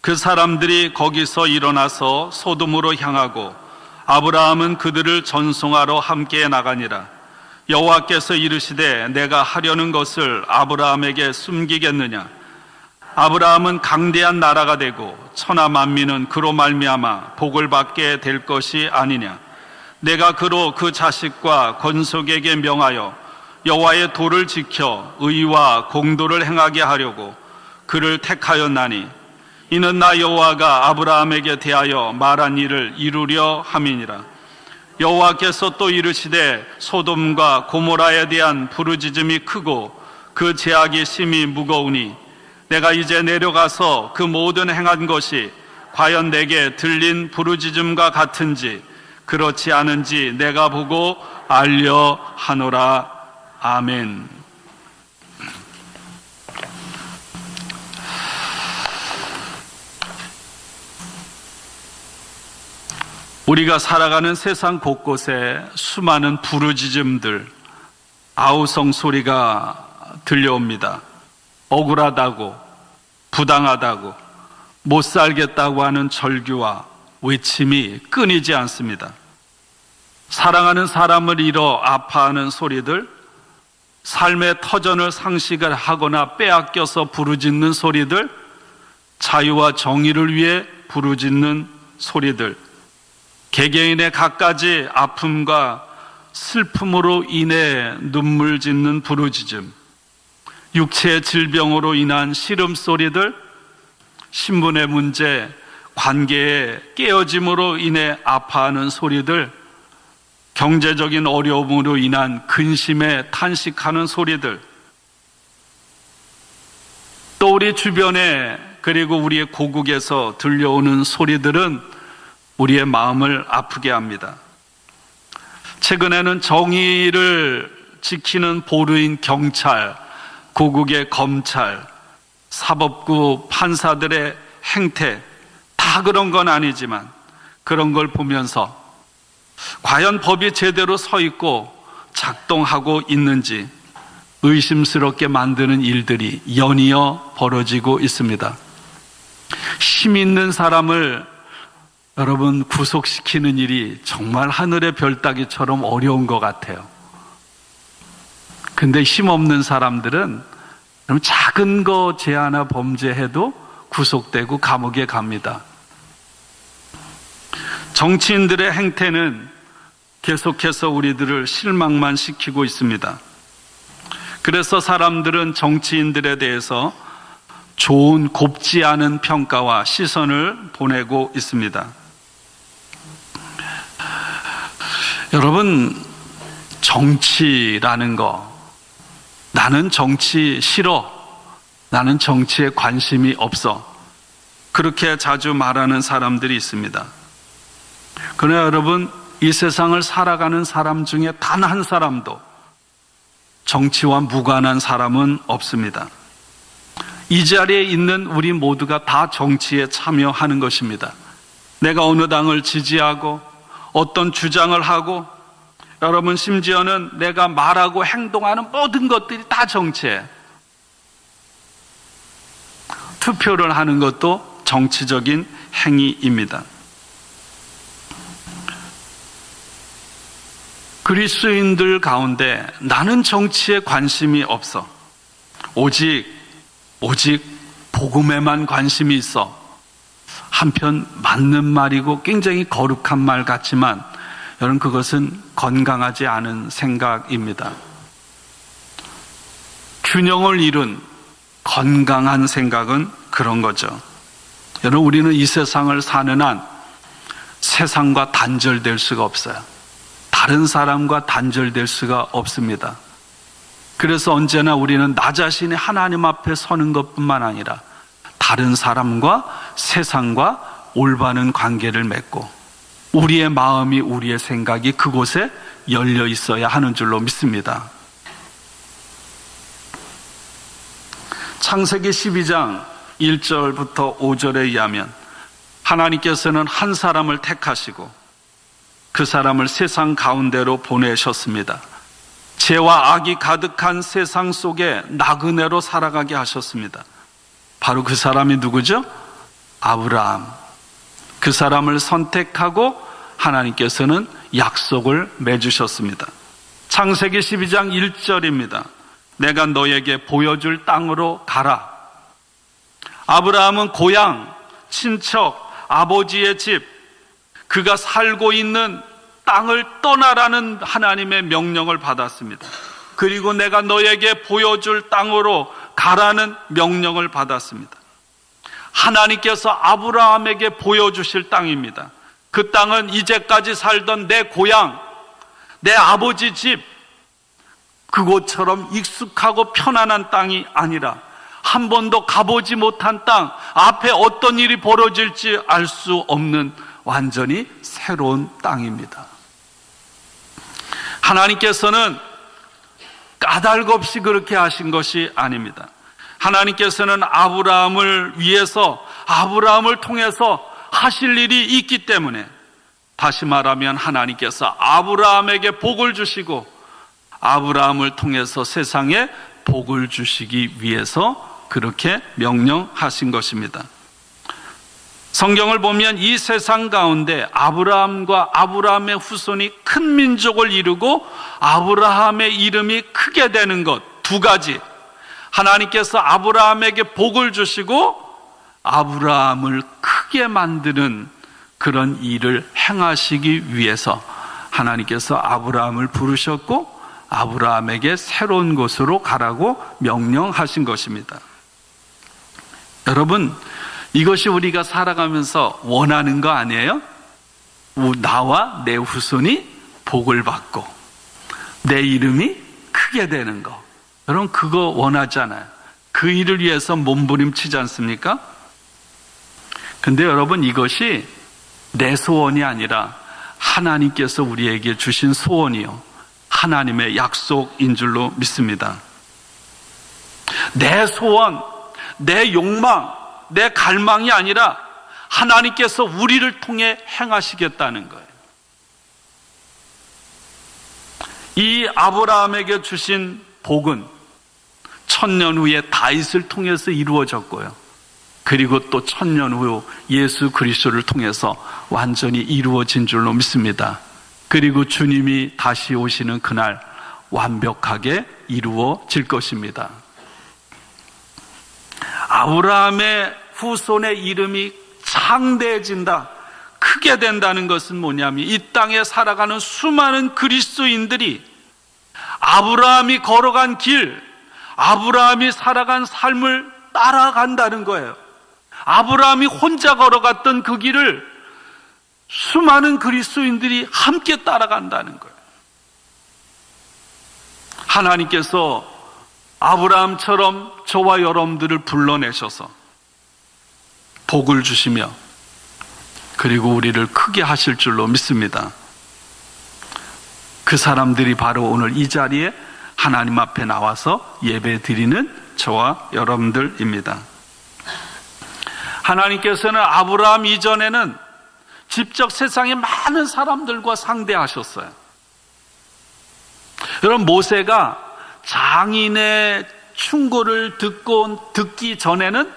그 사람들이 거기서 일어나서 소돔으로 향하고 아브라함은 그들을 전송하러 함께 나가니라. 여호와께서 이르시되 내가 하려는 것을 아브라함에게 숨기겠느냐? 아브라함은 강대한 나라가 되고 천하 만민은 그로 말미암아 복을 받게 될 것이 아니냐? 내가 그로 그 자식과 건속에게 명하여 여호와의 도를 지켜 의와 공도를 행하게 하려고 그를 택하였나니 이는 나 여호와가 아브라함에게 대하여 말한 일을 이루려 함이니라. 여호와께서 또 이르시되 소돔과 고모라에 대한 부르짖음이 크고 그 죄악이 심히 무거우니 내가 이제 내려가서 그 모든 행한 것이 과연 내게 들린 부르짖음과 같은지 그렇지 않은지 내가 보고 알려 하노라. 아멘. 우리가 살아가는 세상 곳곳에 수많은 부르짖음들, 아우성 소리가 들려옵니다. 억울하다고, 부당하다고, 못 살겠다고 하는 절규와 외침이 끊이지 않습니다. 사랑하는 사람을 잃어 아파하는 소리들, 삶의 터전을 상실을 하거나 빼앗겨서 부르짖는 소리들, 자유와 정의를 위해 부르짖는 소리들, 개개인의 갖가지 아픔과 슬픔으로 인해 눈물 짓는 부르짖음, 육체의 질병으로 인한 시름소리들, 신분의 문제, 관계의 깨어짐으로 인해 아파하는 소리들, 경제적인 어려움으로 인한 근심에 탄식하는 소리들, 또 우리 주변에 그리고 우리의 고국에서 들려오는 소리들은 우리의 마음을 아프게 합니다. 최근에는 정의를 지키는 보루인 경찰, 고국의 검찰, 사법부 판사들의 행태, 다 그런 건 아니지만 그런 걸 보면서 과연 법이 제대로 서 있고 작동하고 있는지 의심스럽게 만드는 일들이 연이어 벌어지고 있습니다. 힘 있는 사람을 여러분 구속시키는 일이 정말 하늘의 별 따기처럼 어려운 것 같아요. 근데 힘없는 사람들은 작은 거 죄 하나 범죄해도 구속되고 감옥에 갑니다. 정치인들의 행태는 계속해서 우리들을 실망만 시키고 있습니다. 그래서 사람들은 정치인들에 대해서 좋은 곱지 않은 평가와 시선을 보내고 있습니다. 여러분, 정치라는 거, 나는 정치 싫어, 나는 정치에 관심이 없어, 그렇게 자주 말하는 사람들이 있습니다. 그러나 여러분, 이 세상을 살아가는 사람 중에 단 한 사람도 정치와 무관한 사람은 없습니다. 이 자리에 있는 우리 모두가 다 정치에 참여하는 것입니다. 내가 어느 당을 지지하고 어떤 주장을 하고, 여러분 심지어는 내가 말하고 행동하는 모든 것들이 다 정치예요. 투표를 하는 것도 정치적인 행위입니다. 그리스도인들 가운데 나는 정치에 관심이 없어, 오직 복음에만 관심이 있어, 한편 맞는 말이고 굉장히 거룩한 말 같지만 여러분 그것은 건강하지 않은 생각입니다. 균형을 이룬 건강한 생각은 그런 거죠. 여러분, 우리는 이 세상을 사는 한 세상과 단절될 수가 없어요. 다른 사람과 단절될 수가 없습니다. 그래서 언제나 우리는 나 자신이 하나님 앞에 서는 것뿐만 아니라 다른 사람과 세상과 올바른 관계를 맺고 우리의 마음이, 우리의 생각이 그곳에 열려 있어야 하는 줄로 믿습니다. 창세기 12장 1절부터 5절에 의하면 하나님께서는 한 사람을 택하시고 그 사람을 세상 가운데로 보내셨습니다. 죄와 악이 가득한 세상 속에 나그네로 살아가게 하셨습니다. 바로 그 사람이 누구죠? 아브라함, 그 사람을 선택하고 하나님께서는 약속을 맺으셨습니다. 창세기 12장 1절입니다. 내가 너에게 보여줄 땅으로 가라. 아브라함은 고향, 친척, 아버지의 집, 그가 살고 있는 땅을 떠나라는 하나님의 명령을 받았습니다. 그리고 내가 너에게 보여줄 땅으로 가라는 명령을 받았습니다. 하나님께서 아브라함에게 보여주실 땅입니다. 그 땅은 이제까지 살던 내 고향, 내 아버지 집, 그곳처럼 익숙하고 편안한 땅이 아니라 한 번도 가보지 못한 땅, 앞에 어떤 일이 벌어질지 알 수 없는 완전히 새로운 땅입니다. 하나님께서는 까닭 없이 그렇게 하신 것이 아닙니다. 하나님께서는 아브라함을 위해서, 아브라함을 통해서 하실 일이 있기 때문에, 다시 말하면 하나님께서 아브라함에게 복을 주시고 아브라함을 통해서 세상에 복을 주시기 위해서 그렇게 명령하신 것입니다. 성경을 보면 이 세상 가운데 아브라함과 아브라함의 후손이 큰 민족을 이루고 아브라함의 이름이 크게 되는 것, 두 가지. 하나님께서 아브라함에게 복을 주시고 아브라함을 크게 만드는 그런 일을 행하시기 위해서 하나님께서 아브라함을 부르셨고 아브라함에게 새로운 곳으로 가라고 명령하신 것입니다. 여러분, 이것이 우리가 살아가면서 원하는 거 아니에요? 나와 내 후손이 복을 받고 내 이름이 크게 되는 거. 여러분, 그거 원하잖아요. 그 일을 위해서 몸부림치지 않습니까? 근데 여러분, 이것이 내 소원이 아니라 하나님께서 우리에게 주신 소원이요, 하나님의 약속인 줄로 믿습니다. 내 소원, 내 욕망, 내 갈망이 아니라 하나님께서 우리를 통해 행하시겠다는 거예요. 이 아브라함에게 주신 복은 1000년 후에 다윗을 통해서 이루어졌고요, 그리고 또 1000년 후 예수 그리스도를 통해서 완전히 이루어진 줄로 믿습니다. 그리고 주님이 다시 오시는 그날 완벽하게 이루어질 것입니다. 아브라함의 후손의 이름이 창대해진다, 크게 된다는 것은 뭐냐면 이 땅에 살아가는 수많은 그리스도인들이 아브라함이 걸어간 길, 아브라함이 살아간 삶을 따라간다는 거예요. 아브라함이 혼자 걸어갔던 그 길을 수많은 그리스도인들이 함께 따라간다는 거예요. 하나님께서 아브라함처럼 저와 여러분들을 불러내셔서 복을 주시며 그리고 우리를 크게 하실 줄로 믿습니다. 그 사람들이 바로 오늘 이 자리에 하나님 앞에 나와서 예배 드리는 저와 여러분들입니다. 하나님께서는 아브라함 이전에는 직접 세상의 많은 사람들과 상대하셨어요. 여러분, 모세가 장인의 충고를 듣기 전에는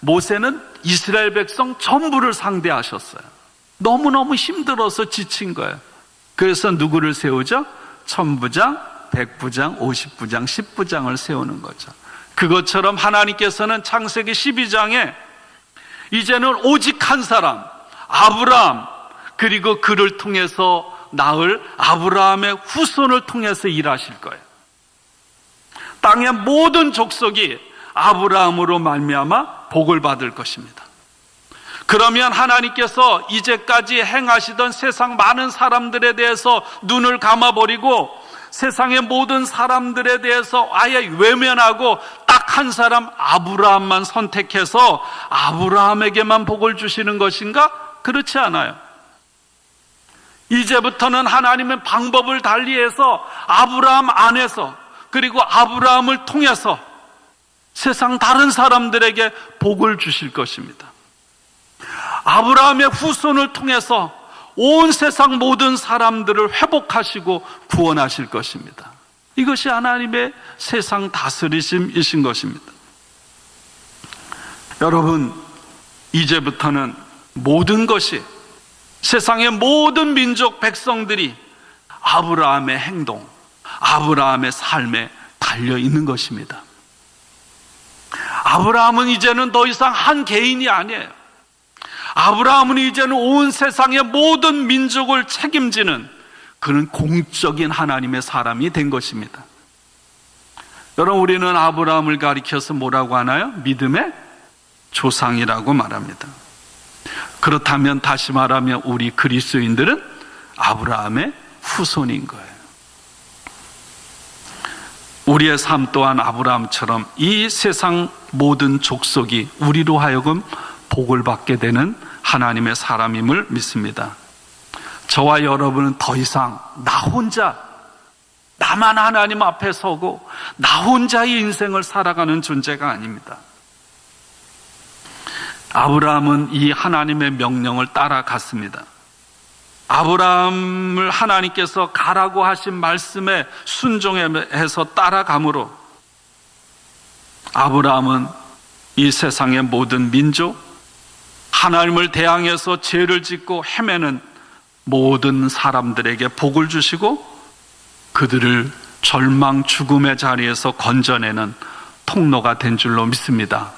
모세는 이스라엘 백성 전부를 상대하셨어요. 너무너무 힘들어서 지친 거예요. 그래서 누구를 세우죠? 1000부장, 100부장, 50부장, 10부장을 세우는 거죠. 그것처럼 하나님께서는 창세기 12장에 이제는 오직 한 사람, 아브라함, 그리고 그를 통해서 낳을 아브라함의 후손을 통해서 일하실 거예요. 땅의 모든 족속이 아브라함으로 말미암아 복을 받을 것입니다. 그러면 하나님께서 이제까지 행하시던 세상 많은 사람들에 대해서 눈을 감아버리고 세상의 모든 사람들에 대해서 아예 외면하고 딱 한 사람 아브라함만 선택해서 아브라함에게만 복을 주시는 것인가? 그렇지 않아요. 이제부터는 하나님의 방법을 달리해서 아브라함 안에서 그리고 아브라함을 통해서 세상 다른 사람들에게 복을 주실 것입니다. 아브라함의 후손을 통해서 온 세상 모든 사람들을 회복하시고 구원하실 것입니다. 이것이 하나님의 세상 다스리심이신 것입니다. 여러분, 이제부터는 모든 것이, 세상의 모든 민족 백성들이 아브라함의 행동, 아브라함의 삶에 달려 있는 것입니다. 아브라함은 이제는 더 이상 한 개인이 아니에요. 아브라함은 이제는 온 세상의 모든 민족을 책임지는 그는 공적인 하나님의 사람이 된 것입니다. 여러분, 우리는 아브라함을 가리켜서 뭐라고 하나요? 믿음의 조상이라고 말합니다. 그렇다면 다시 말하면 우리 그리스도인들은 아브라함의 후손인 거예요. 우리의 삶 또한 아브라함처럼 이 세상 모든 족속이 우리로 하여금 복을 받게 되는 하나님의 사람임을 믿습니다. 저와 여러분은 더 이상 나 혼자, 나만 하나님 앞에 서고 나 혼자의 인생을 살아가는 존재가 아닙니다. 아브라함은 이 하나님의 명령을 따라갔습니다. 아브라함을 하나님께서 가라고 하신 말씀에 순종해서 따라감으로 아브라함은 이 세상의 모든 민족, 하나님을 대항해서 죄를 짓고 헤매는 모든 사람들에게 복을 주시고 그들을 절망 죽음의 자리에서 건져내는 통로가 된 줄로 믿습니다.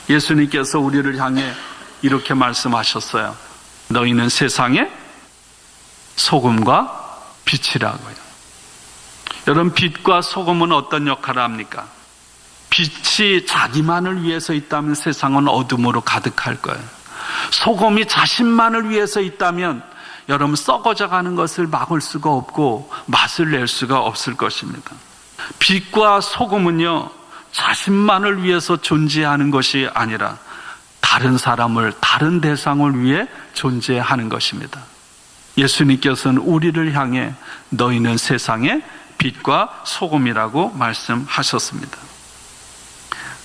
예수님께서 우리를 향해 이렇게 말씀하셨어요. 너희는 세상의 소금과 빛이라고요. 여러분, 빛과 소금은 어떤 역할을 합니까? 빛이 자기만을 위해서 있다면 세상은 어둠으로 가득할 거예요. 소금이 자신만을 위해서 있다면 여러분, 썩어져 가는 것을 막을 수가 없고 맛을 낼 수가 없을 것입니다. 빛과 소금은요, 자신만을 위해서 존재하는 것이 아니라 다른 사람을, 다른 대상을 위해 존재하는 것입니다. 예수님께서는 우리를 향해 너희는 세상의 빛과 소금이라고 말씀하셨습니다.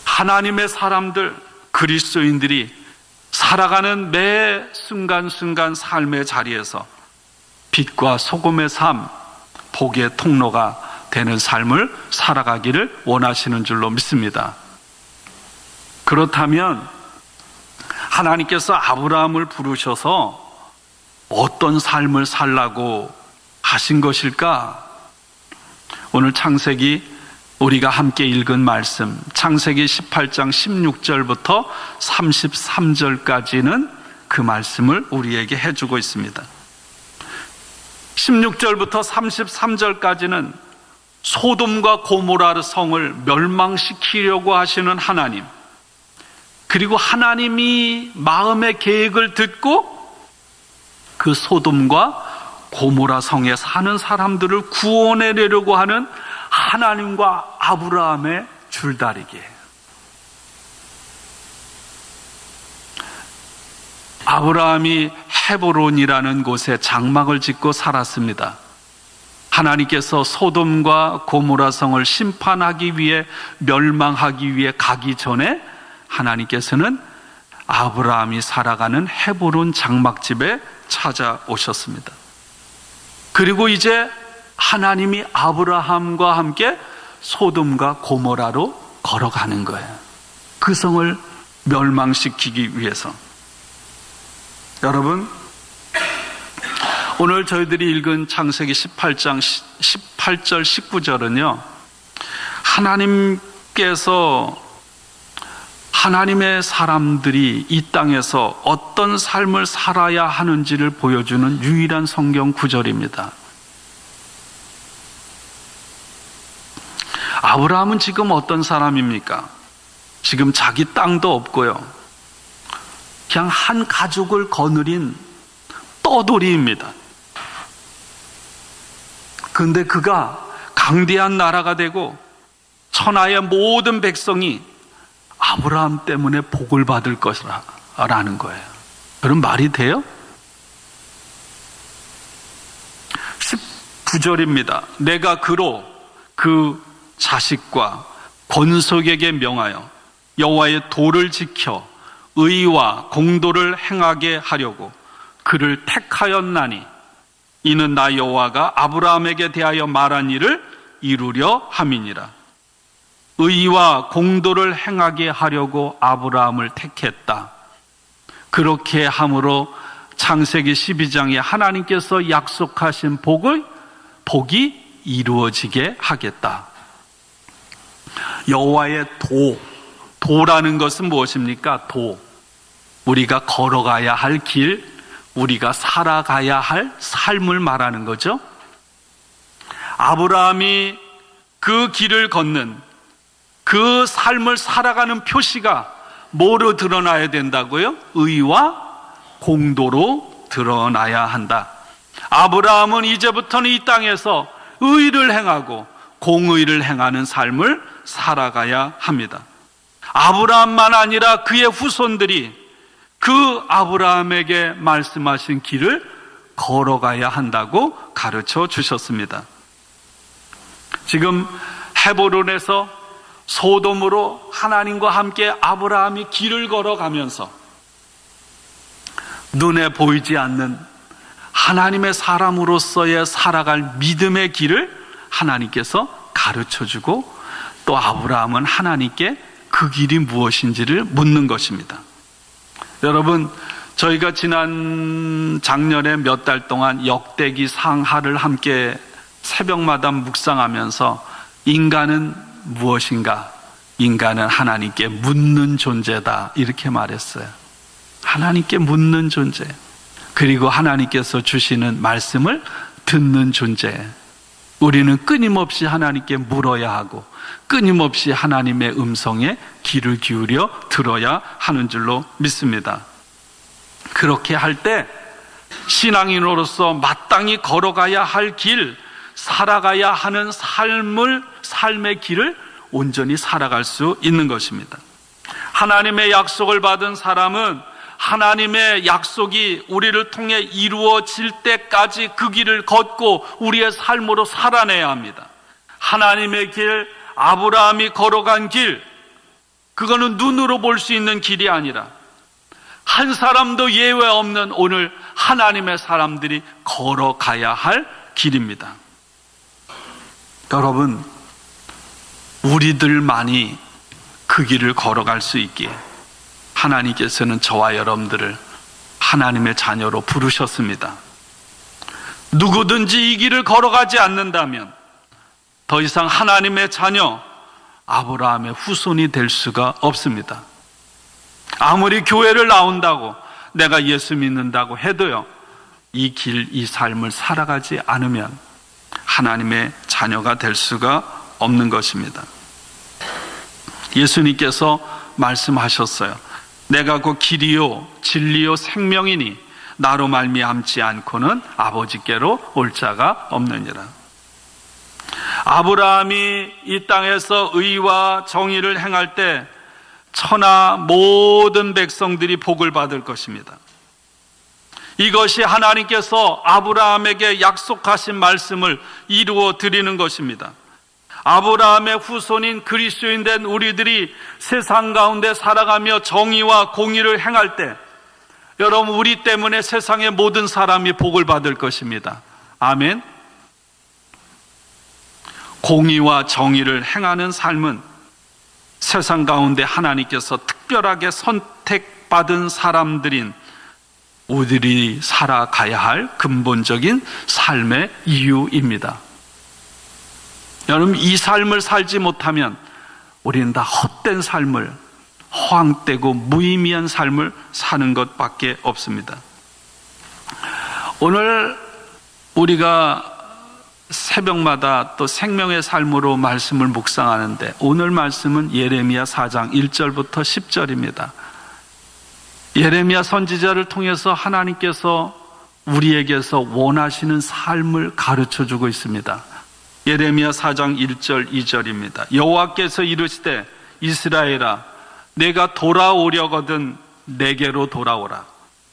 하나님의 사람들, 그리스도인들이 살아가는 매 순간순간 삶의 자리에서 빛과 소금의 삶, 복의 통로가 되는 삶을 살아가기를 원하시는 줄로 믿습니다. 그렇다면 하나님께서 아브라함을 부르셔서 어떤 삶을 살라고 하신 것일까? 오늘 창세기 우리가 함께 읽은 말씀, 창세기 18장 16절부터 33절까지는 그 말씀을 우리에게 해주고 있습니다. 16절부터 33절까지는 소돔과 고모라 성을 멸망시키려고 하시는 하나님, 그리고 하나님이 마음의 계획을 듣고 그 소돔과 고모라 성에 사는 사람들을 구원해내려고 하는 하나님과 아브라함의 줄다리기예요. 아브라함이 헤브론이라는 곳에 장막을 짓고 살았습니다. 하나님께서 소돔과 고모라 성을 심판하기 위해, 멸망하기 위해 가기 전에 하나님께서는 아브라함이 살아가는 헤브론 장막집에 찾아오셨습니다. 그리고 이제 하나님이 아브라함과 함께 소돔과 고모라로 걸어가는 거예요. 그 성을 멸망시키기 위해서. 여러분, 오늘 저희들이 읽은 창세기 18장 18절 19절은요, 하나님께서 하나님의 사람들이 이 땅에서 어떤 삶을 살아야 하는지를 보여주는 유일한 성경 구절입니다. 아브라함은 지금 어떤 사람입니까? 지금 자기 땅도 없고요, 그냥 한 가족을 거느린 떠돌이입니다. 그런데 그가 강대한 나라가 되고 천하의 모든 백성이 아브라함 때문에 복을 받을 것이라는 거예요. 그럼 말이 돼요? 19절입니다. 내가 그로 그 자식과 권속에게 명하여 여호와의 도를 지켜 의와 공도를 행하게 하려고 그를 택하였나니 이는 나 여호와가 아브라함에게 대하여 말한 일을 이루려 함이니라. 의와 공도를 행하게 하려고 아브라함을 택했다. 그렇게 함으로 창세기 12장에 하나님께서 약속하신 복이 이루어지게 하겠다. 여호와의 도라는 것은 무엇입니까? 우리가 걸어가야 할 길, 우리가 살아가야 할 삶을 말하는 거죠. 아브라함이 그 길을 걷는, 그 삶을 살아가는 표시가 뭐로 드러나야 된다고요? 의와 공도로 드러나야 한다. 아브라함은 이제부터는 이 땅에서 의를 행하고 공의를 행하는 삶을 살아가야 합니다. 아브라함만 아니라 그의 후손들이 그 아브라함에게 말씀하신 길을 걸어가야 한다고 가르쳐 주셨습니다. 지금 헤브론에서 소돔으로 하나님과 함께 아브라함이 길을 걸어가면서 눈에 보이지 않는 하나님의 사람으로서의 살아갈 믿음의 길을 하나님께서 가르쳐주고 또 아브라함은 하나님께 그 길이 무엇인지를 묻는 것입니다. 여러분, 저희가 지난 작년에 몇 달 동안 역대기 상하를 함께 새벽마다 묵상하면서 인간은 무엇인가? 인간은 하나님께 묻는 존재다, 이렇게 말했어요. 하나님께 묻는 존재, 그리고 하나님께서 주시는 말씀을 듣는 존재. 우리는 끊임없이 하나님께 물어야 하고 끊임없이 하나님의 음성에 귀를 기울여 들어야 하는 줄로 믿습니다. 그렇게 할 때 신앙인으로서 마땅히 걸어가야 할 길, 살아가야 하는 삶의 길을 온전히 살아갈 수 있는 것입니다. 하나님의 약속을 받은 사람은 하나님의 약속이 우리를 통해 이루어질 때까지 그 길을 걷고 우리의 삶으로 살아내야 합니다. 하나님의 길, 아브라함이 걸어간 길, 그거는 눈으로 볼 수 있는 길이 아니라 한 사람도 예외 없는 오늘 하나님의 사람들이 걸어가야 할 길입니다. 여러분, 우리들만이 그 길을 걸어갈 수 있기에 하나님께서는 저와 여러분들을 하나님의 자녀로 부르셨습니다. 누구든지 이 길을 걸어가지 않는다면 더 이상 하나님의 자녀, 아브라함의 후손이 될 수가 없습니다. 아무리 교회를 나온다고 내가 예수 믿는다고 해도요, 이 길, 이 삶을 살아가지 않으면 하나님의 자녀가 될 수가 없는 것입니다. 예수님께서 말씀하셨어요. 내가 그 길이요 진리요 생명이니 나로 말미암지 않고는 아버지께로 올 자가 없느니라. 아브라함이 이 땅에서 의와 정의를 행할 때 천하 모든 백성들이 복을 받을 것입니다. 이것이 하나님께서 아브라함에게 약속하신 말씀을 이루어 드리는 것입니다. 아브라함의 후손인 그리스도인 된 우리들이 세상 가운데 살아가며 정의와 공의를 행할 때 여러분, 우리 때문에 세상의 모든 사람이 복을 받을 것입니다. 아멘. 공의와 정의를 행하는 삶은 세상 가운데 하나님께서 특별하게 선택받은 사람들인 우리들이 살아가야 할 근본적인 삶의 이유입니다. 여러분, 이 삶을 살지 못하면 우리는 다 헛된 삶을, 허황되고 무의미한 삶을 사는 것밖에 없습니다. 오늘 우리가 새벽마다 또 생명의 삶으로 말씀을 묵상하는데 오늘 말씀은 예레미야 4장 1절부터 10절입니다. 예레미야 선지자를 통해서 하나님께서 우리에게서 원하시는 삶을 가르쳐주고 있습니다. 예레미야 4장 1절 2절입니다. 여호와께서 이르시되 이스라엘아, 내가 돌아오려거든 내게로 돌아오라.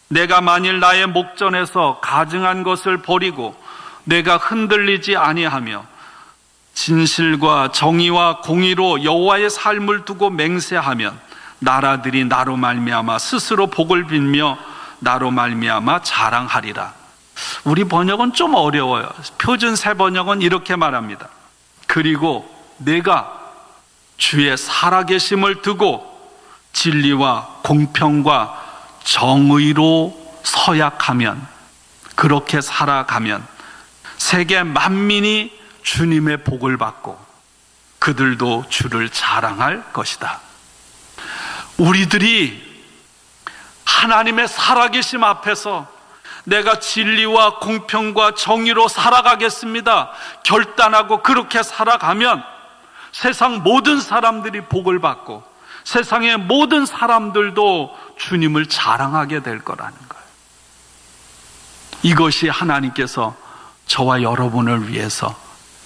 내가 만일 나의 목전에서 가증한 것을 버리고 내가 흔들리지 아니하며 진실과 정의와 공의로 여호와의 삶을 두고 맹세하면 나라들이 나로 말미암아 스스로 복을 빌며 나로 말미암아 자랑하리라. 우리 번역은 좀 어려워요. 표준 새 번역은 이렇게 말합니다. 그리고 내가 주의 살아계심을 두고 진리와 공평과 정의로 서약하면, 그렇게 살아가면 세계 만민이 주님의 복을 받고 그들도 주를 자랑할 것이다. 우리들이 하나님의 살아계심 앞에서 내가 진리와 공평과 정의로 살아가겠습니다 결단하고 그렇게 살아가면 세상 모든 사람들이 복을 받고 세상의 모든 사람들도 주님을 자랑하게 될 거라는 거예요. 이것이 하나님께서 저와 여러분을 위해서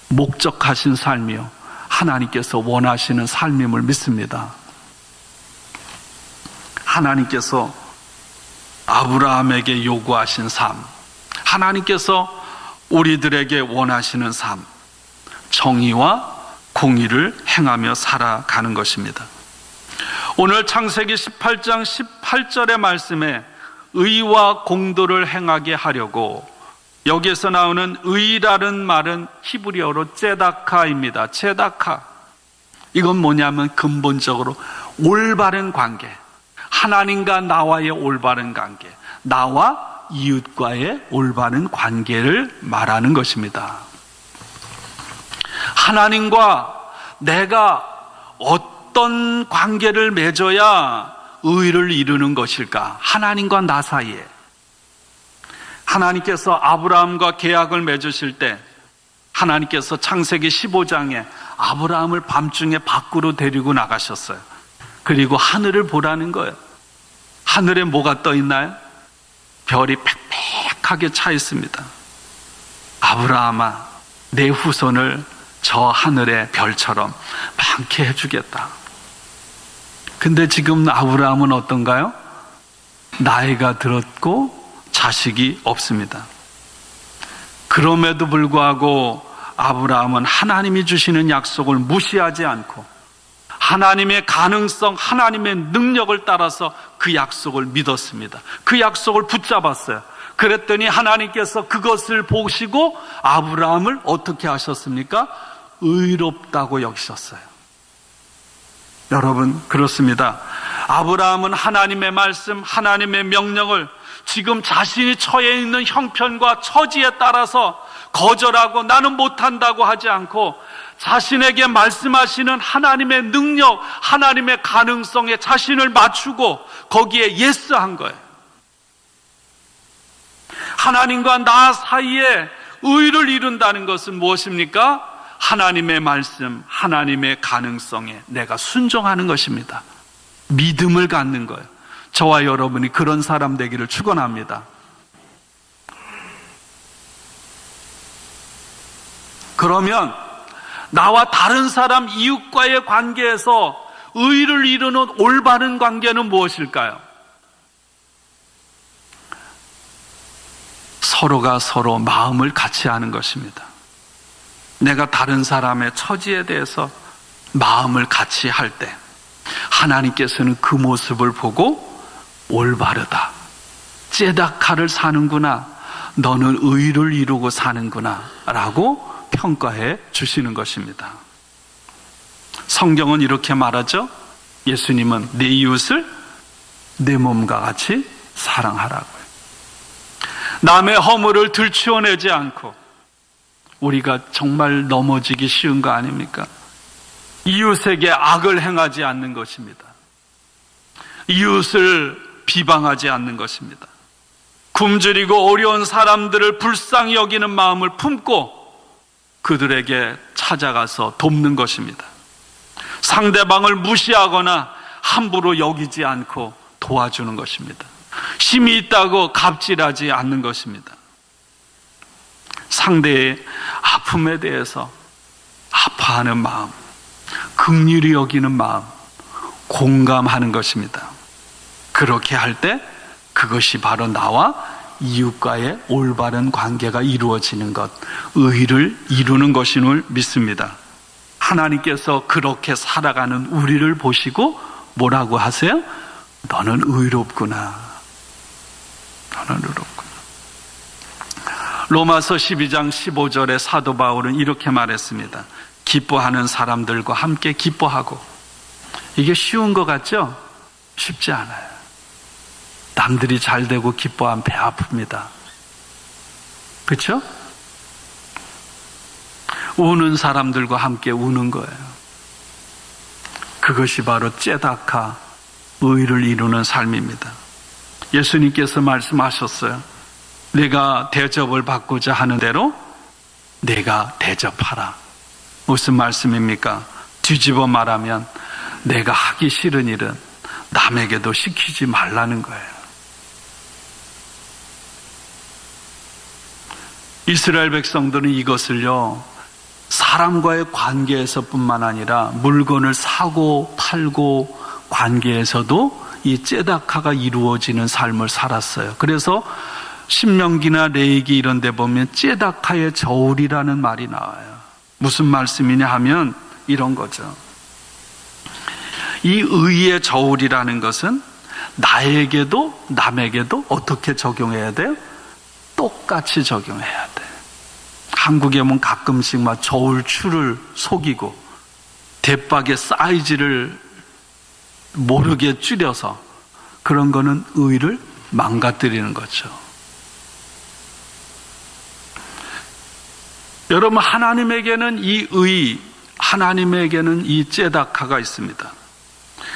목적하신 삶이요, 하나님께서 원하시는 삶임을 믿습니다. 하나님께서 아브라함에게 요구하신 삶, 하나님께서 우리들에게 원하시는 삶, 정의와 공의를 행하며 살아가는 것입니다. 오늘 창세기 18장 18절의 말씀에 의와 공도를 행하게 하려고, 여기에서 나오는 의라는 말은 히브리어로 ጼ다카입니다. ጼ다카. 이건 뭐냐면 근본적으로 올바른 관계, 하나님과 나와의 올바른 관계, 나와 이웃과의 올바른 관계를 말하는 것입니다. 하나님과 내가 어떤 관계를 맺어야 의를 이루는 것일까? 하나님과 나 사이에. 하나님께서 아브라함과 계약을 맺으실 때 하나님께서 창세기 15장에 아브라함을 밤중에 밖으로 데리고 나가셨어요. 그리고 하늘을 보라는 거예요. 하늘에 뭐가 떠 있나요? 별이 빽빽하게 차 있습니다. 아브라함아, 내 후손을 저 하늘의 별처럼 많게 해주겠다. 근데 지금 아브라함은 어떤가요? 나이가 들었고 자식이 없습니다. 그럼에도 불구하고 아브라함은 하나님이 주시는 약속을 무시하지 않고 하나님의 가능성, 하나님의 능력을 따라서 그 약속을 믿었습니다. 그 약속을 붙잡았어요. 그랬더니 하나님께서 그것을 보시고 아브라함을 어떻게 하셨습니까? 의롭다고 여기셨어요. 여러분, 그렇습니다. 아브라함은 하나님의 말씀, 하나님의 명령을 지금 자신이 처해 있는 형편과 처지에 따라서 거절하고 나는 못한다고 하지 않고 자신에게 말씀하시는 하나님의 능력, 하나님의 가능성에 자신을 맞추고 거기에 예스한 거예요. 하나님과 나 사이에 의를 이룬다는 것은 무엇입니까? 하나님의 말씀, 하나님의 가능성에 내가 순종하는 것입니다. 믿음을 갖는 거예요. 저와 여러분이 그런 사람 되기를 축원합니다. 그러면 나와 다른 사람, 이웃과의 관계에서 의를 이루는 올바른 관계는 무엇일까요? 서로가 서로 마음을 같이 하는 것입니다. 내가 다른 사람의 처지에 대해서 마음을 같이 할 때 하나님께서는 그 모습을 보고 올바르다, ጼ다카를 사는구나, 너는 의를 이루고 사는구나 라고 평가해 주시는 것입니다. 성경은 이렇게 말하죠. 예수님은 내 이웃을 내 몸과 같이 사랑하라고요. 남의 허물을 들추어내지 않고, 우리가 정말 넘어지기 쉬운 거 아닙니까? 이웃에게 악을 행하지 않는 것입니다. 이웃을 비방하지 않는 것입니다. 굶주리고 어려운 사람들을 불쌍히 여기는 마음을 품고 그들에게 찾아가서 돕는 것입니다. 상대방을 무시하거나 함부로 여기지 않고 도와주는 것입니다. 힘이 있다고 갑질하지 않는 것입니다. 상대의 아픔에 대해서 아파하는 마음, 긍휼히 여기는 마음, 공감하는 것입니다. 그렇게 할 때 그것이 바로 나와 이웃과의 올바른 관계가 이루어지는 것, 의를 이루는 것임을 믿습니다. 하나님께서 그렇게 살아가는 우리를 보시고 뭐라고 하세요? 너는 의롭구나. 너는 의롭구나. 로마서 12장 15절에 사도 바울은 이렇게 말했습니다. 기뻐하는 사람들과 함께 기뻐하고. 이게 쉬운 것 같죠? 쉽지 않아요. 남들이 잘 되고 기뻐하면 배 아픕니다. 그렇죠? 우는 사람들과 함께 우는 거예요. 그것이 바로 째다카, 의를 이루는 삶입니다. 예수님께서 말씀하셨어요. 내가 대접을 받고자 하는 대로 내가 대접하라. 무슨 말씀입니까? 뒤집어 말하면 내가 하기 싫은 일은 남에게도 시키지 말라는 거예요. 이스라엘 백성들은 이것을요, 사람과의 관계에서뿐만 아니라 물건을 사고 팔고 관계에서도 이 째다카가 이루어지는 삶을 살았어요. 그래서 신명기나 레위기 이런 데 보면 째다카의 저울이라는 말이 나와요. 무슨 말씀이냐 하면 이런 거죠. 이 의의 저울이라는 것은 나에게도 남에게도 어떻게 적용해야 돼요? 똑같이 적용해야 돼. 한국에 보면 가끔씩 막 저울추를 속이고 대박의 사이즈를 모르게 줄여서 그런 거는 의를 망가뜨리는 거죠. 여러분, 하나님에게는 이 의, 하나님에게는 이 째다카가 있습니다.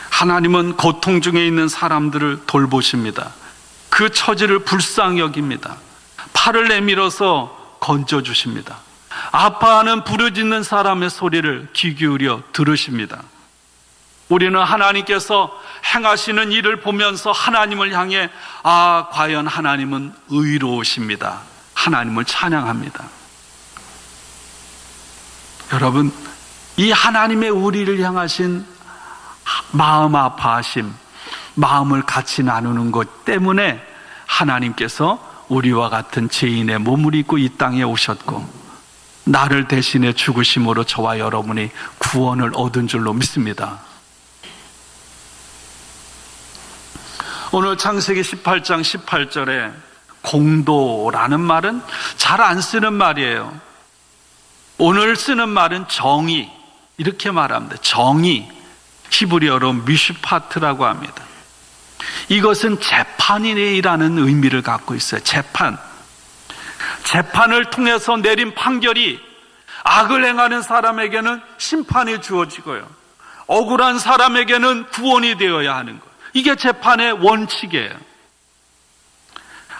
하나님은 고통 중에 있는 사람들을 돌보십니다. 그 처지를 불쌍히 여깁니다. 팔을 내밀어서 건져주십니다. 아파하는 부르짖는 사람의 소리를 귀 기울여 들으십니다. 우리는 하나님께서 행하시는 일을 보면서 하나님을 향해 과연 하나님은 의로우십니다. 하나님을 찬양합니다. 여러분, 이 하나님의 우리를 향하신 마음 아파하심, 마음을 같이 나누는 것 때문에 하나님께서 우리와 같은 죄인의 몸을 입고 이 땅에 오셨고 나를 대신해 죽으심으로 저와 여러분이 구원을 얻은 줄로 믿습니다. 오늘 창세기 18장 18절에 공도라는 말은 잘 안 쓰는 말이에요. 오늘 쓰는 말은 정의, 이렇게 말합니다. 정의, 히브리어로 미슈파트라고 합니다. 이것은 재판이라는 의미를 갖고 있어요. 재판을 통해서 내린 판결이 악을 행하는 사람에게는 심판이 주어지고요, 억울한 사람에게는 구원이 되어야 하는 거예요. 이게 재판의 원칙이에요.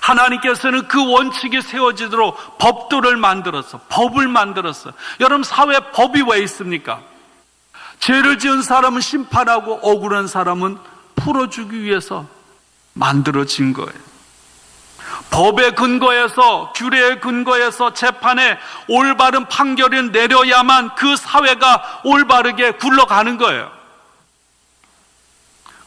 하나님께서는 그 원칙이 세워지도록 법을 만들었어. 여러분, 사회에 법이 왜 있습니까? 죄를 지은 사람은 심판하고 억울한 사람은 풀어주기 위해서 만들어진 거예요. 법의 근거에서, 규례의 근거에서 재판에 올바른 판결을 내려야만 그 사회가 올바르게 굴러가는 거예요.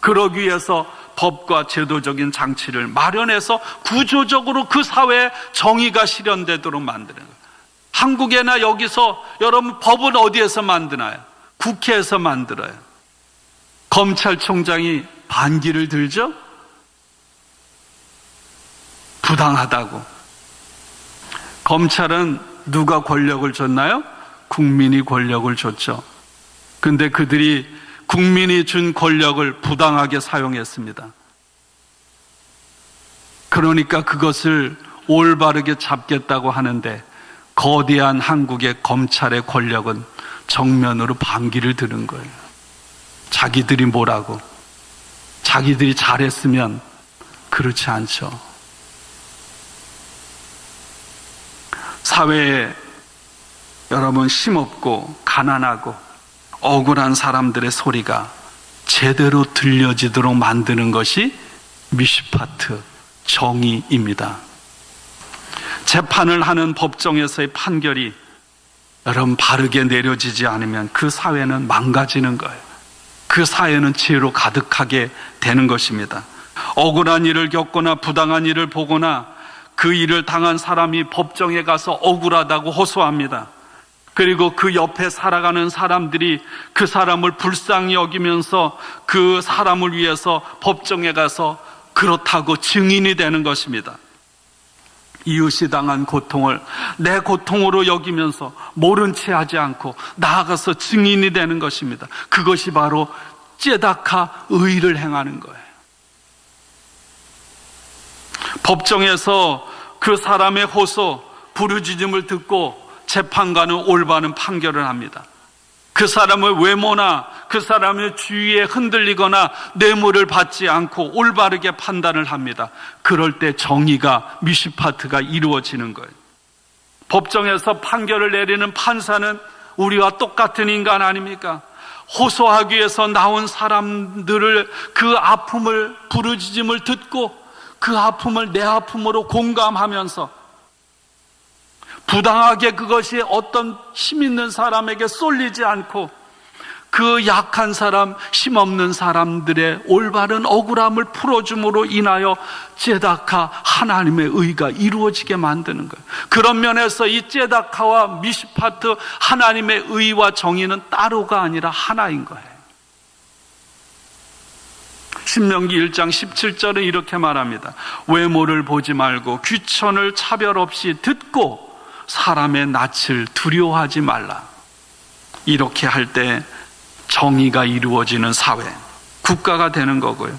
그러기 위해서 법과 제도적인 장치를 마련해서 구조적으로 그 사회에 정의가 실현되도록 만드는 거예요. 한국에나 여기서 여러분, 법은 어디에서 만드나요? 국회에서 만들어요. 검찰총장이 반기를 들죠? 부당하다고. 검찰은 누가 권력을 줬나요? 국민이 권력을 줬죠. 근데 그들이 국민이 준 권력을 부당하게 사용했습니다. 그러니까 그것을 올바르게 잡겠다고 하는데 거대한 한국의 검찰의 권력은 정면으로 반기를 드는 거예요. 자기들이 뭐라고? 자기들이 잘했으면. 그렇지 않죠. 사회에 여러분, 힘없고 가난하고 억울한 사람들의 소리가 제대로 들려지도록 만드는 것이 미슈파트, 정의입니다. 재판을 하는 법정에서의 판결이 여러분 바르게 내려지지 않으면 그 사회는 망가지는 거예요. 그 사회는 죄로 가득하게 되는 것입니다. 억울한 일을 겪거나 부당한 일을 보거나 그 일을 당한 사람이 법정에 가서 억울하다고 호소합니다. 그리고 그 옆에 살아가는 사람들이 그 사람을 불쌍히 여기면서 그 사람을 위해서 법정에 가서 그렇다고 증인이 되는 것입니다. 이웃이 당한 고통을 내 고통으로 여기면서 모른 채 하지 않고 나아가서 증인이 되는 것입니다. 그것이 바로 째다카 의를 행하는 거예요. 법정에서 그 사람의 호소, 부르짖음을 듣고 재판관은 올바른 판결을 합니다. 그 사람의 외모나 그 사람의 주위에 흔들리거나 뇌물을 받지 않고 올바르게 판단을 합니다. 그럴 때 정의가, 미시파트가 이루어지는 거예요. 법정에서 판결을 내리는 판사는 우리와 똑같은 인간 아닙니까? 호소하기 위해서 나온 사람들을 그 아픔을, 부르짖음을 듣고 그 아픔을 내 아픔으로 공감하면서 부당하게 그것이 어떤 힘 있는 사람에게 쏠리지 않고 그 약한 사람, 힘없는 사람들의 올바른 억울함을 풀어줌으로 인하여 째다카 하나님의 의가 이루어지게 만드는 거예요. 그런 면에서 이 째다카와 미시파트 하나님의 의와 정의는 따로가 아니라 하나인 거예요. 신명기 1장 17절은 이렇게 말합니다. 외모를 보지 말고 귀천을 차별 없이 듣고 사람의 낯을 두려워하지 말라. 이렇게 할 때 정의가 이루어지는 사회, 국가가 되는 거고요.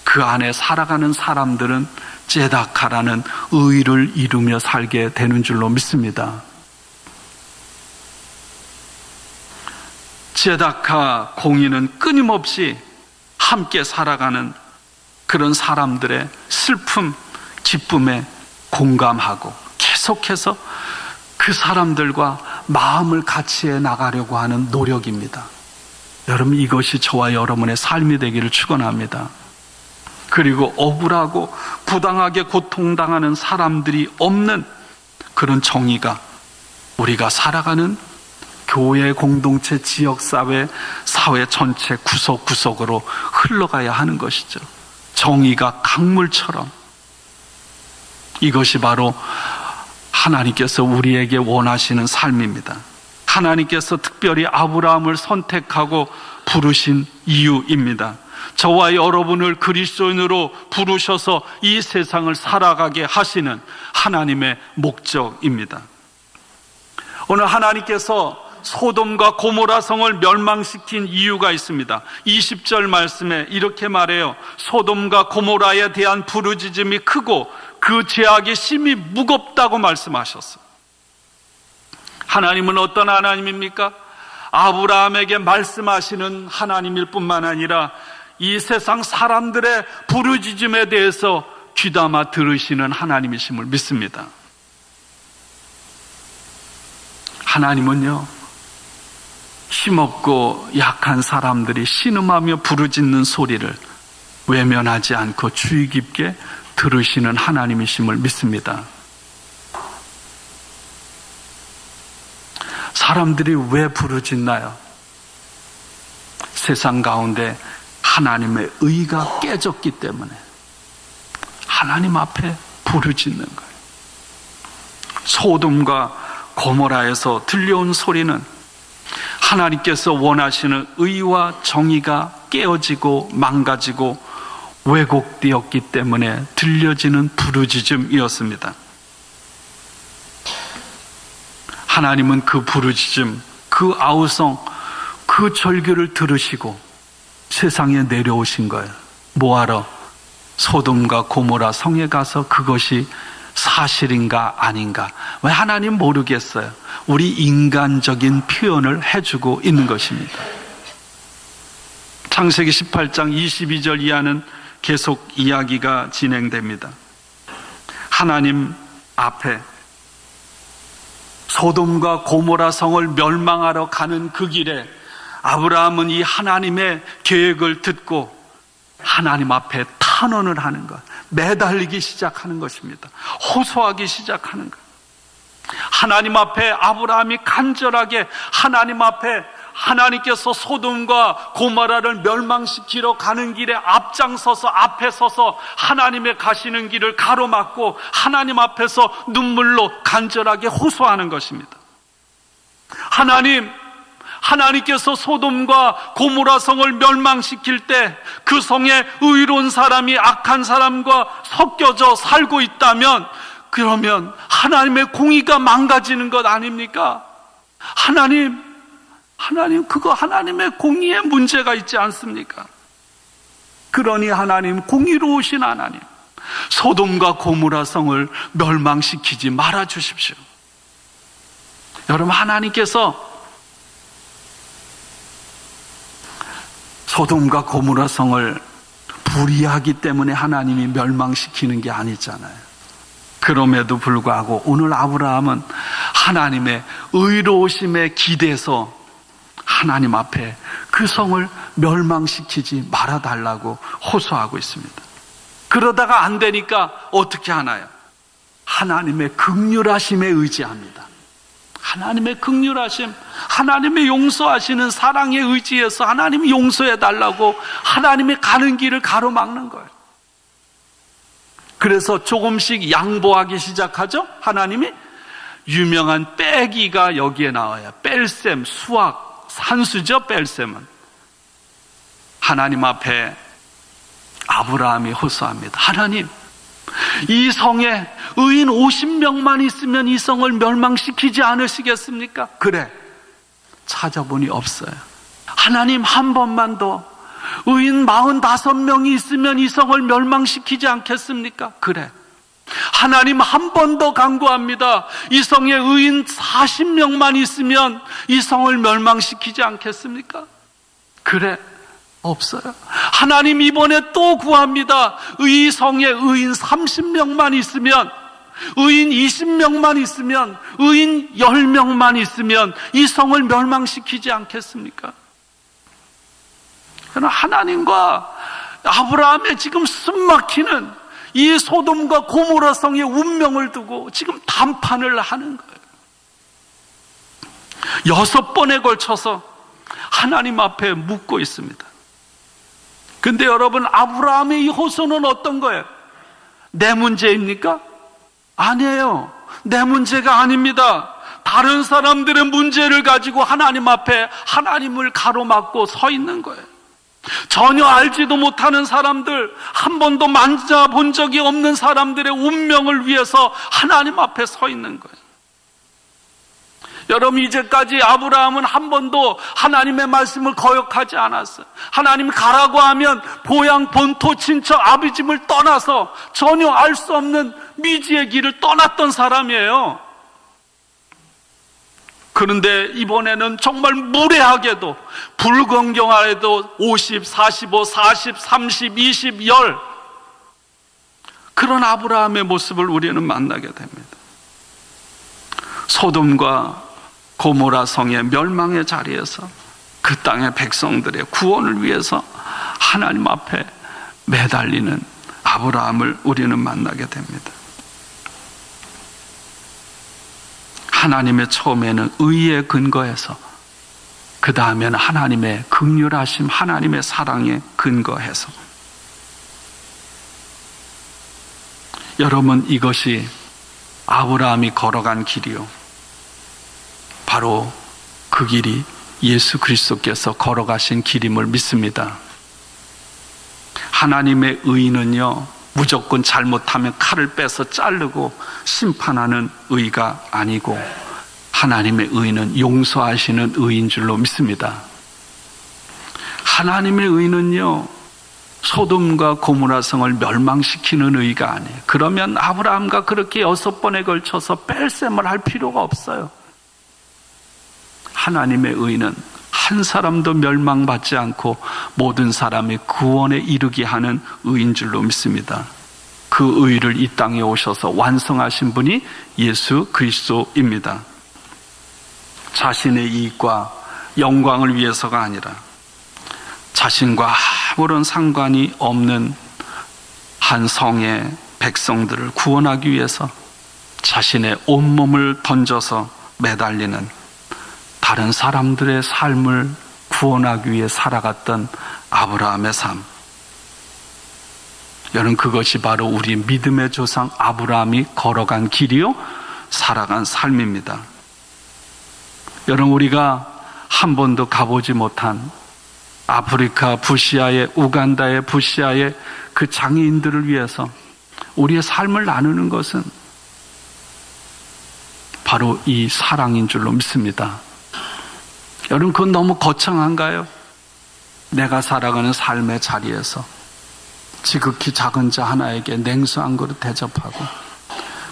그 안에 살아가는 사람들은 째다카라는 의를 이루며 살게 되는 줄로 믿습니다. 째다카 공의는 끊임없이 함께 살아가는 그런 사람들의 슬픔, 기쁨에 공감하고 계속해서 그 사람들과 마음을 같이 해 나가려고 하는 노력입니다. 여러분, 이것이 저와 여러분의 삶이 되기를 축원합니다. 그리고 억울하고 부당하게 고통당하는 사람들이 없는 그런 정의가 우리가 살아가는 교회 공동체, 지역사회, 사회 전체 구석구석으로 흘러가야 하는 것이죠. 정의가 강물처럼. 이것이 바로 하나님께서 우리에게 원하시는 삶입니다. 하나님께서 특별히 아브라함을 선택하고 부르신 이유입니다. 저와 여러분을 그리스도인으로 부르셔서 이 세상을 살아가게 하시는 하나님의 목적입니다. 오늘 하나님께서 소돔과 고모라 성을 멸망시킨 이유가 있습니다. 20절 말씀에 이렇게 말해요. 소돔과 고모라에 대한 부르짖음이 크고 그 죄악이 심히 무겁다고 말씀하셨어요. 하나님은 어떤 하나님입니까? 아브라함에게 말씀하시는 하나님일 뿐만 아니라 이 세상 사람들의 부르짖음에 대해서 귀담아 들으시는 하나님이심을 믿습니다. 하나님은요, 힘없고 약한 사람들이 신음하며 부르짖는 소리를 외면하지 않고 주의 깊게 들으시는 하나님이심을 믿습니다. 사람들이 왜 부르짖나요? 세상 가운데 하나님의 의가 깨졌기 때문에 하나님 앞에 부르짖는 거예요. 소돔과 고모라에서 들려온 소리는 하나님께서 원하시는 의와 정의가 깨어지고 망가지고 왜곡되었기 때문에 들려지는 부르짖음이었습니다. 하나님은 그 부르짖음, 그 아우성, 그 절규를 들으시고 세상에 내려오신 거예요. 뭐하러? 소돔과 고모라 성에 가서 그것이 사실인가 아닌가? 왜 하나님 모르겠어요? 우리 인간적인 표현을 해주고 있는 것입니다. 창세기 18장 22절 이하는 계속 이야기가 진행됩니다. 하나님 앞에 소돔과 고모라 성을 멸망하러 가는 그 길에 아브라함은 이 하나님의 계획을 듣고 하나님 앞에 탄원을 하는 것, 매달리기 시작하는 것입니다. 호소하기 시작하는 것. 하나님 앞에 아브라함이 간절하게 하나님 앞에 하나님께서 소돔과 고모라를 멸망시키러 가는 길에 앞장서서 앞에 서서 하나님의 가시는 길을 가로막고 하나님 앞에서 눈물로 간절하게 호소하는 것입니다. 하나님께서 소돔과 고모라 성을 멸망시킬 때 그 성에 의로운 사람이 악한 사람과 섞여져 살고 있다면 그러면 하나님의 공의가 망가지는 것 아닙니까? 하나님 그거 하나님의 공의에 문제가 있지 않습니까? 그러니 하나님, 공의로우신 하나님, 소돔과 고모라 성을 멸망시키지 말아 주십시오. 여러분, 하나님께서 소돔과 고모라 성을 불의하기 때문에 하나님이 멸망시키는 게 아니잖아요. 그럼에도 불구하고 오늘 아브라함은 하나님의 의로우심에 기대서 하나님 앞에 그 성을 멸망시키지 말아달라고 호소하고 있습니다. 그러다가 안 되니까 어떻게 하나요? 하나님의 긍휼하심에 의지합니다. 하나님의 긍휼하심, 하나님의 용서하시는 사랑에 의지해서 하나님이 용서해달라고 하나님의 가는 길을 가로막는 거예요. 그래서 조금씩 양보하기 시작하죠. 하나님이 유명한 빼기가 여기에 나와요. 뺄셈, 수학, 산수죠. 뺄셈은 하나님 앞에 아브라함이 호소합니다. 하나님, 이 성에 의인 50명만 있으면 이 성을 멸망시키지 않으시겠습니까? 그래, 찾아보니 없어요. 하나님, 한 번만 더 의인 45명이 있으면 이 성을 멸망시키지 않겠습니까? 그래, 하나님, 한 번 더 간구합니다. 이 성에 의인 40명만 있으면 이 성을 멸망시키지 않겠습니까? 그래, 없어요. 하나님, 이번에 또 구합니다. 이 성에 의인 30명만 있으면, 의인 20명만 있으면, 의인 10명만 있으면 이 성을 멸망시키지 않겠습니까? 그러나 하나님과 아브라함의 지금 숨막히는 이 소돔과 고모라 성의 운명을 두고 지금 담판을 하는 거예요. 6번에 걸쳐서 하나님 앞에 묻고 있습니다. 근데 여러분, 아브라함의 이 호소는 어떤 거예요? 내 문제입니까? 아니에요. 내 문제가 아닙니다. 다른 사람들의 문제를 가지고 하나님 앞에 하나님을 가로막고 서 있는 거예요. 전혀 알지도 못하는 사람들, 한 번도 만져본 적이 없는 사람들의 운명을 위해서 하나님 앞에 서 있는 거예요. 여러분, 이제까지 아브라함은 한 번도 하나님의 말씀을 거역하지 않았어요. 하나님이 가라고 하면 보양, 본토, 친척, 아비집을 떠나서 전혀 알 수 없는 미지의 길을 떠났던 사람이에요. 그런데 이번에는 정말 무례하게도 불공경하게도 50, 45, 40, 30, 20, 10 그런 아브라함의 모습을 우리는 만나게 됩니다. 소돔과 고모라 성의 멸망의 자리에서 그 땅의 백성들의 구원을 위해서 하나님 앞에 매달리는 아브라함을 우리는 만나게 됩니다. 하나님의 처음에는 의에 근거해서, 그 다음에는 하나님의 긍휼하심, 하나님의 사랑에 근거해서. 여러분, 이것이 아브라함이 걸어간 길이요, 바로 그 길이 예수 그리스도께서 걸어가신 길임을 믿습니다. 하나님의 의는요, 무조건 잘못하면 칼을 빼서 자르고 심판하는 의가 아니고, 하나님의 의는 용서하시는 의인 줄로 믿습니다. 하나님의 의는요, 소돔과 고모라 성을 멸망시키는 의가 아니에요. 그러면 아브라함과 그렇게 6번에 걸쳐서 뺄셈을 할 필요가 없어요. 하나님의 의는 한 사람도 멸망받지 않고 모든 사람의 구원에 이르게 하는 의인 줄로 믿습니다. 그 의를 이 땅에 오셔서 완성하신 분이 예수 그리스도입니다. 자신의 이익과 영광을 위해서가 아니라 자신과 아무런 상관이 없는 한 성의 백성들을 구원하기 위해서 자신의 온몸을 던져서 매달리는, 다른 사람들의 삶을 구원하기 위해 살아갔던 아브라함의 삶. 여러분, 그것이 바로 우리 믿음의 조상 아브라함이 걸어간 길이요, 살아간 삶입니다. 여러분, 우리가 한 번도 가보지 못한 아프리카 부시아의, 우간다의 부시아의 그 장애인들을 위해서 우리의 삶을 나누는 것은 바로 이 사랑인 줄로 믿습니다. 여러분, 그건 너무 거창한가요? 내가 살아가는 삶의 자리에서 지극히 작은 자 하나에게 냉수 한 그릇 대접하고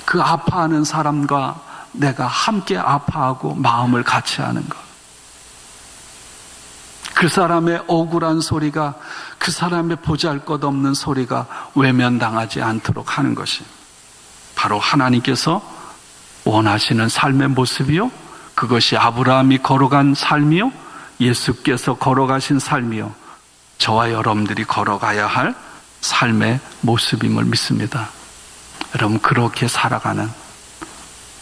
그 아파하는 사람과 내가 함께 아파하고 마음을 같이 하는 것, 그 사람의 억울한 소리가, 그 사람의 보잘것없는 소리가 외면당하지 않도록 하는 것이 바로 하나님께서 원하시는 삶의 모습이요, 그것이 아브라함이 걸어간 삶이요, 예수께서 걸어가신 삶이요, 저와 여러분들이 걸어가야 할 삶의 모습임을 믿습니다. 여러분, 그렇게 살아가는,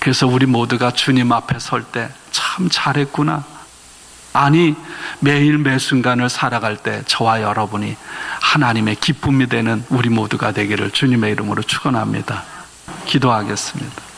그래서 우리 모두가 주님 앞에 설 때 참 잘했구나, 아니 매일 매순간을 살아갈 때 저와 여러분이 하나님의 기쁨이 되는 우리 모두가 되기를 주님의 이름으로 축원합니다. 기도하겠습니다.